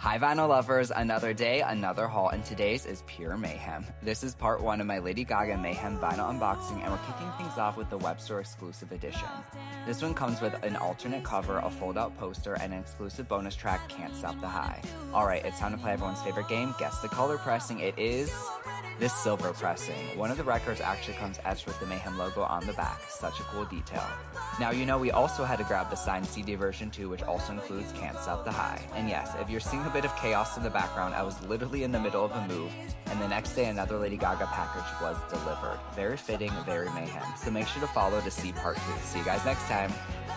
Hi vinyl lovers, another day, another haul, and today's is pure mayhem. This is part 1 of my Lady Gaga Mayhem vinyl unboxing, and we're kicking things off with the web store exclusive edition. This one comes with an alternate cover, a fold-out poster, and an exclusive bonus track, Can't Stop the High. Alright, it's time to play everyone's favorite game, Guess the Color Pressing. It is this silver pressing. One of the records actually comes etched with the Mayhem logo on the back. Such a cool detail. Now you know we also had to grab the signed CD version too, which also includes Can't Stop the High. And yes, if you're seeing a bit of chaos in the background, I was literally in the middle of a move, and the next day another Lady Gaga package was delivered. Very fitting, very mayhem. So make sure to follow to see part 2. See you guys next time.